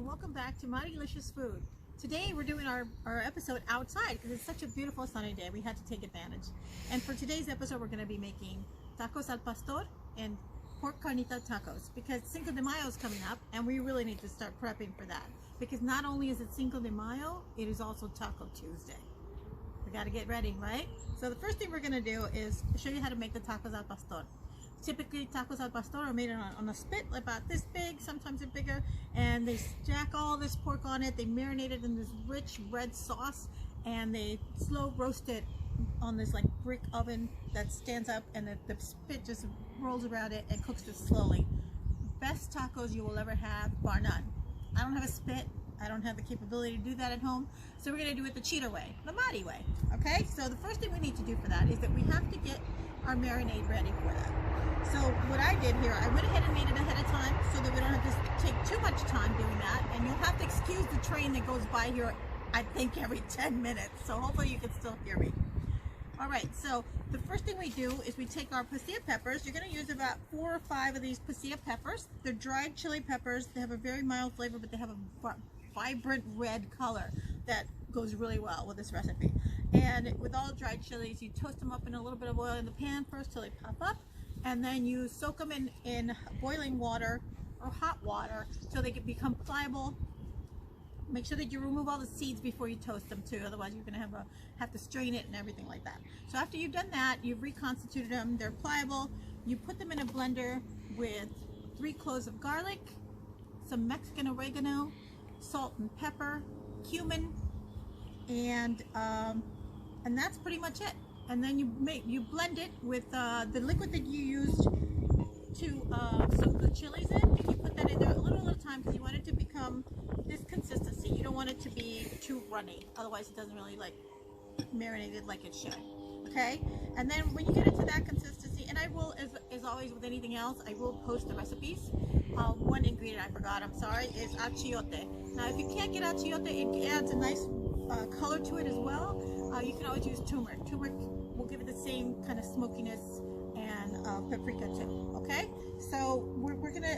and welcome back to My Delicious Food. Today we're doing our episode outside because it's such a beautiful sunny day. We had to take advantage. And for today's episode we're going to be making tacos al pastor and pork carnita tacos because Cinco de Mayo is coming up and we really need to start prepping for that. Because not only is it Cinco de Mayo, it is also Taco Tuesday. We got to get ready, right? So the first thing we're going to do is show you how to make the tacos al pastor. Typically, tacos al pastor are made on a spit about this big, sometimes they're bigger, and they stack all this pork on it. They marinate it in this rich red sauce, and they slow roast it on this like brick oven that stands up, and the spit just rolls around it and cooks it slowly. Best tacos you will ever have, bar none. I don't have a spit. I don't have the capability to do that at home, so we're going to do it the cheater way, the Mahdi way. Okay, so the first thing we need to do for that is that we have to get our marinade ready for that. So what I did here, I went ahead and made it ahead of time so that we don't have to take too much time doing that, and you'll have to excuse the train that goes by here, I think, every 10 minutes, so hopefully you can still hear me. Alright, so the first thing we do is we take our pasilla peppers. You're going to use about 4 or 5 of these pasilla peppers. They're dried chili peppers. They have a very mild flavor, but they have a vibrant red color that goes really well with this recipe. And with all dried chilies, you toast them up in a little bit of oil in the pan first till they pop up, and then you soak them in boiling water or hot water so they can become pliable. Make sure that you remove all the seeds before you toast them too, otherwise you're going to have to strain it and everything like that. So after you've done that, you've reconstituted them, they're pliable, you put them in a blender with 3 cloves of garlic, some Mexican oregano, salt and pepper, cumin, and that's pretty much it. And then you blend it with the liquid that you used to soak the chilies in, and you put that in there a little at a time because you want it to become this consistency. You don't want it to be too runny, otherwise it doesn't really like marinate it like it should. Okay, and then when you get it to that consistency, and I will, as always with anything else, I will post the recipes. One ingredient I forgot, I'm sorry, is achiote. Now if you can't get achiote, it adds a nice color to it as well. You can always use turmeric. Turmeric will give it the same kind of smokiness, and paprika too. Okay, so we're gonna,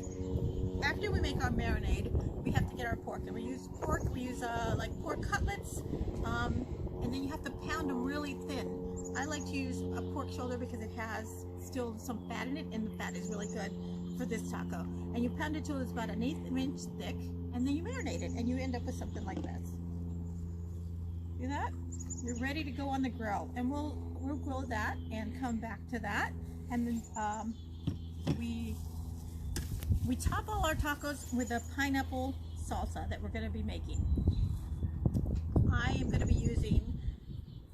after we make our marinade, we have to get our pork, and we use pork. We use like pork cutlets, and then you have to pound them really thin. I like to use a pork shoulder because it has still some fat in it, and the fat is really good for this taco. And you pound it till it's about 1/8 inch thick, and then you marinate it, and you end up with something like this. See that? You're ready to go on the grill, and we'll grill that and come back to that. And then we top all our tacos with a pineapple salsa that we're going to be making. I am going to be using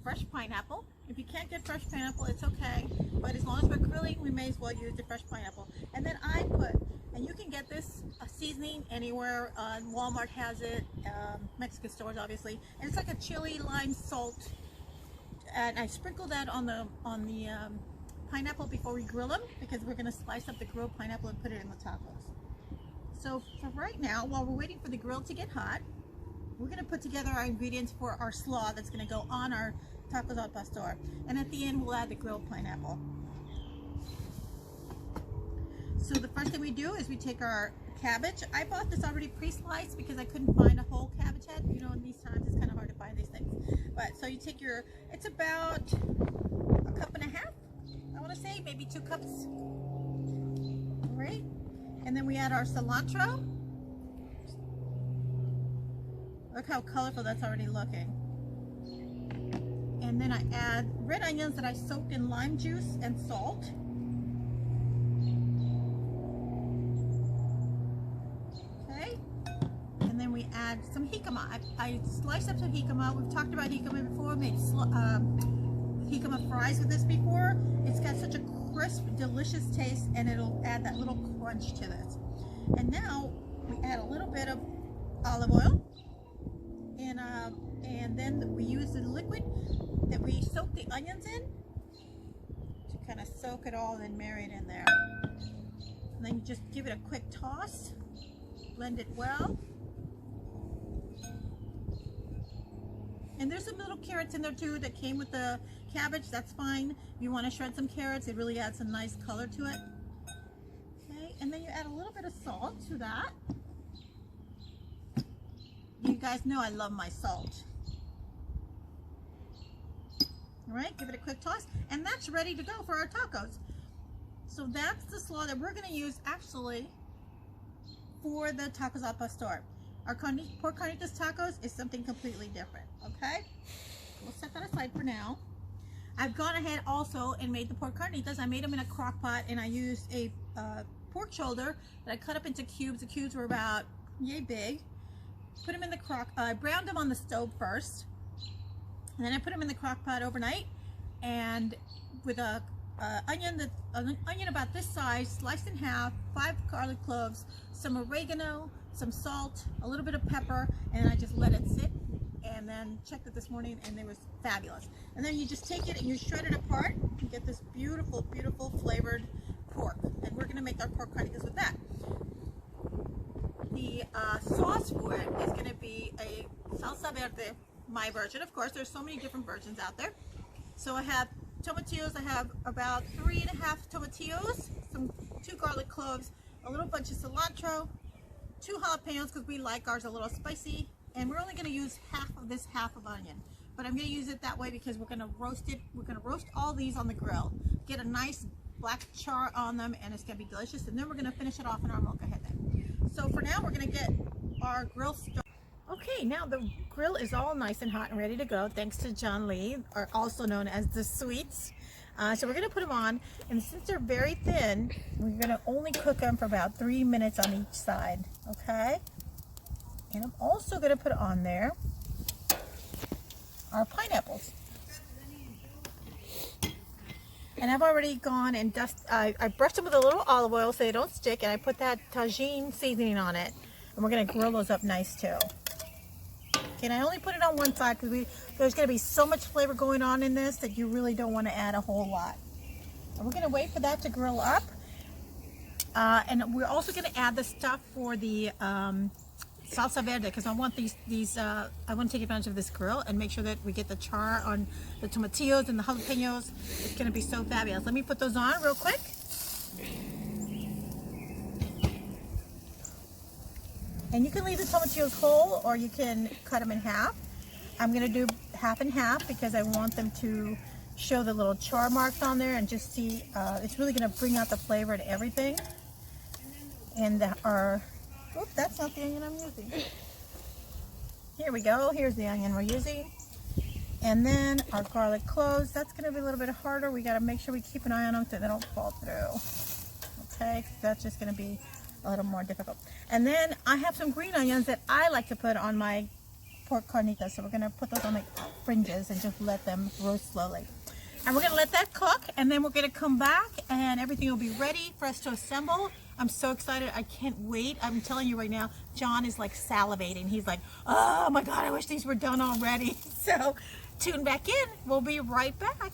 fresh pineapple. If you can't get fresh pineapple, it's okay, but as long as we're grilling, we may as well use the fresh pineapple. And then I put, and you can get this seasoning anywhere, Walmart has it, Mexican stores obviously, and it's like a chili, lime, salt, and I sprinkle that on the pineapple before we grill them, because we're going to slice up the grilled pineapple and put it in the tacos. So for right now, while we're waiting for the grill to get hot, we're going to put together our ingredients for our slaw that's going to go on our tacos al pastor, and at the end we'll add the grilled pineapple. So the first thing we do is we take our cabbage. I bought this already pre-sliced because I couldn't find a whole cabbage head. You know, in these times it's kind of hard to find these things. But so you take it's about 1.5 cups, I want to say, maybe 2 cups. All right, and then we add our cilantro. Look how colorful that's already looking. And then I add red onions that I soaked in lime juice and salt. Okay. And then we add some jicama. I sliced up some jicama. We've talked about jicama before. Made jicama fries with this before. It's got such a crisp, delicious taste, and it'll add that little crunch to this. And now we add a little bit of olive oil. And then we use the liquid that we soak the onions in to kind of soak it all and marinate in there. And then you just give it a quick toss, blend it well. And there's some little carrots in there too that came with the cabbage. That's fine. If you want to shred some carrots, it really adds a nice color to it. Okay, and then you add a little bit of salt to that. guys know I love my salt. All right, give it a quick toss, and that's ready to go for our tacos. So that's the slaw that we're going to use actually for the tacos al pastor. Our pork carnitas tacos is something completely different, okay? We'll set that aside for now. I've gone ahead also and made the pork carnitas. I made them in a crock pot, and I used a pork shoulder that I cut up into cubes. The cubes were about yay big. Put them in the I browned them on the stove first. And then I put them in the crock pot overnight, and with an onion about this size, sliced in half, 5 garlic cloves, some oregano, some salt, a little bit of pepper, and I just let it sit. And then checked it this morning, and it was fabulous. And then you just take it and you shred it apart and get this beautiful, beautiful flavored pork. And we're going to make our pork carnitas with that. The sauce for it is going to be a Salsa Verde. My version, of course. There's so many different versions out there. So I have tomatillos. I have about 3.5 tomatillos, 2 garlic cloves, a little bunch of cilantro, 2 jalapenos because we like ours a little spicy, and we're only going to use half of onion. But I'm going to use it that way because we're going to roast it. We're going to roast all these on the grill, get a nice black char on them, and it's going to be delicious. And then we're going to finish it off in our molcajete. So for now, we're going to get our grill started. Okay, now the grill is all nice and hot and ready to go, thanks to John Lee, or also known as the Sweets. So we're going to put them on, and since they're very thin, we're going to only cook them for about 3 minutes on each side, okay? And I'm also going to put on there our pineapples. And I've already gone and I brushed them with a little olive oil so they don't stick, and I put that tagine seasoning on it, and we're going to grill those up nice too. And I only put it on one side because there's going to be so much flavor going on in this that you really don't want to add a whole lot. And we're going to wait for that to grill up. And we're also going to add the stuff for the Salsa Verde because I want I want to take advantage of this grill and make sure that we get the char on the tomatillos and the jalapenos. It's going to be so fabulous. Let me put those on real quick. And you can leave the tomatillos whole, or you can cut them in half. I'm going to do half and half because I want them to show the little char marks on there and just see. It's really going to bring out the flavor and everything. And oops, that's not the onion I'm using. Here we go. Here's the onion we're using. And then our garlic cloves. That's going to be a little bit harder. We got to make sure we keep an eye on them so they don't fall through. Okay, that's just going to be a little more difficult. And then I have some green onions that I like to put on my pork carnitas, so we're going to put those on the fringes and just let them roast slowly. And we're going to let that cook, and then we're going to come back and everything will be ready for us to assemble. I'm so excited. I can't wait. I'm telling you right now, John is like salivating. He's like, oh my God, I wish these were done already. So tune back in. We'll be right back.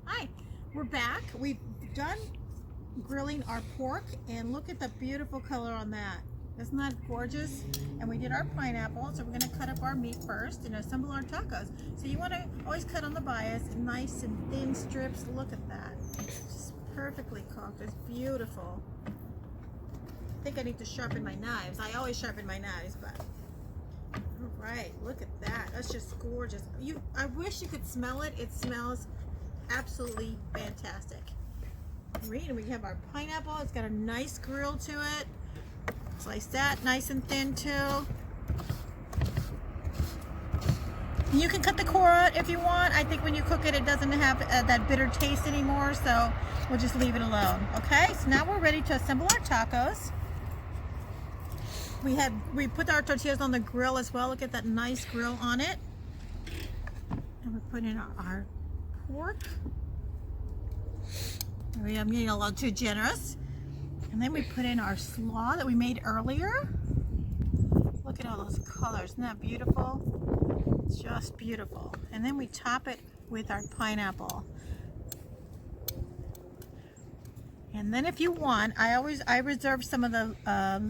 Hi, we're back. We've done grilling our pork, and look at the beautiful color on that. Isn't that gorgeous? And we did our pineapple, so we're going to cut up our meat first and assemble our tacos. So you want to always cut on the bias, nice and thin strips. Look at that. It's just perfectly cooked. It's beautiful. I think I need to sharpen my knives. I always sharpen my knives, but all right, look at that. That's just gorgeous. I wish you could smell it. It smells absolutely fantastic. Great, and we have our pineapple. It's got a nice grill to it. Slice that nice and thin too. You can cut the core out if you want. I think when you cook it, it doesn't have that bitter taste anymore, so we'll just leave it alone. Okay, so now we're ready to assemble our tacos. We put our tortillas on the grill as well. Look at that nice grill on it. And we put in our pork. I'm getting a little too generous. And then we put in our slaw that we made earlier. Look at all those colors. Isn't that beautiful? It's just beautiful. And then we top it with our pineapple. And then if you want, I reserve some of the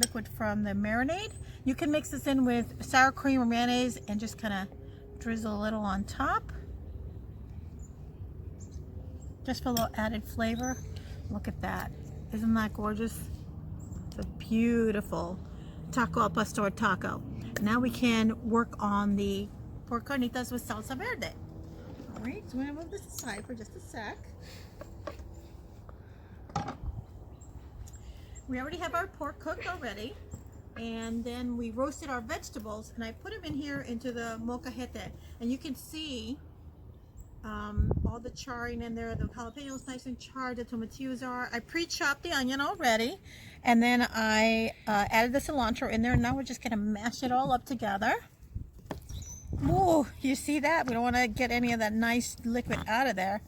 liquid from the marinade. You can mix this in with sour cream or mayonnaise and just kind of drizzle a little on top. Just for a little added flavor. Look at that. Isn't that gorgeous? It's a beautiful taco al pastor taco. Now we can work on the pork carnitas with salsa verde. All right, so I'm gonna move this aside for just a sec. We already have our pork cooked already, and then we roasted our vegetables, and I put them in here into the molcajete, and you can see all the charring in there. The jalapenos nice and charred, the tomatillos are. I pre-chopped the onion already, and then I added the cilantro in there, and now we're just gonna mash it all up together. Ooh, you see that? We don't want to get any of that nice liquid out of there.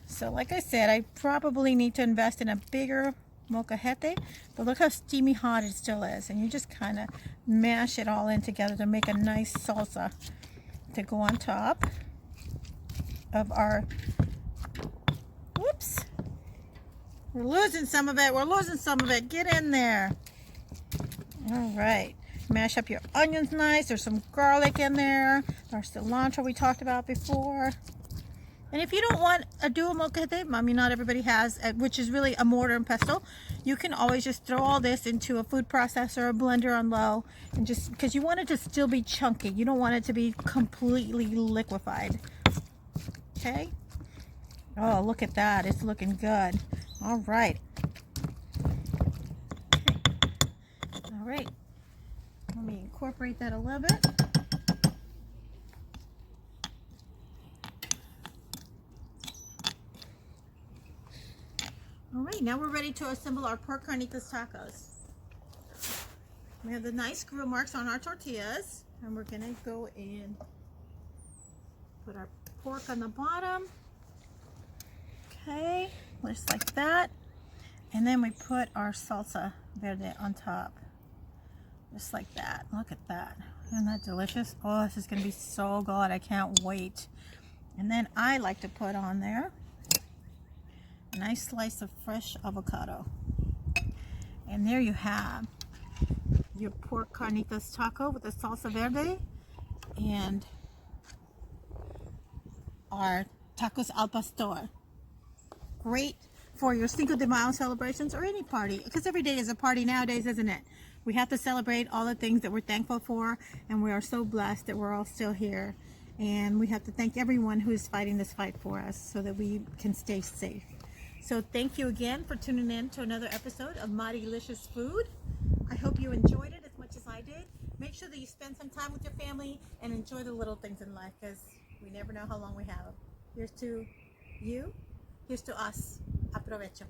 So like I said, I probably need to invest in a bigger molcajete, but look how steamy hot it still is, and you just kind of mash it all in together to make a nice salsa to go on top of our, whoops, we're losing some of it, get in there. All right, mash up your onions nice. There's some garlic in there, our cilantro we talked about before. And if you don't want a dual molcajete, I mean, not everybody has, which is really a mortar and pestle, you can always just throw all this into a food processor or a blender on low, and just, because you want it to still be chunky. You don't want it to be completely liquefied. Okay? Oh, look at that. It's looking good. All right. Okay. All right. Let me incorporate that a little bit. All right, now we're ready to assemble our pork carnitas tacos. We have the nice grill marks on our tortillas, and we're gonna go and put our pork on the bottom. Okay, just like that. And then we put our salsa verde on top, just like that. Look at that. Isn't that delicious? Oh, this is gonna be so good. I can't wait. And then I like to put on there a nice slice of fresh avocado. And there you have your pork carnitas taco with the salsa verde and our tacos al pastor. Great for your Cinco de Mayo celebrations or any party, because every day is a party nowadays, isn't it? We have to celebrate all the things that we're thankful for, and we are so blessed that we're all still here. And we have to thank everyone who's fighting this fight for us so that we can stay safe. So thank you again for tuning in to another episode of My Delicious Food. I hope you enjoyed it as much as I did. Make sure that you spend some time with your family and enjoy the little things in life, because we never know how long we have. Here's to you, here's to us. Aprovecho.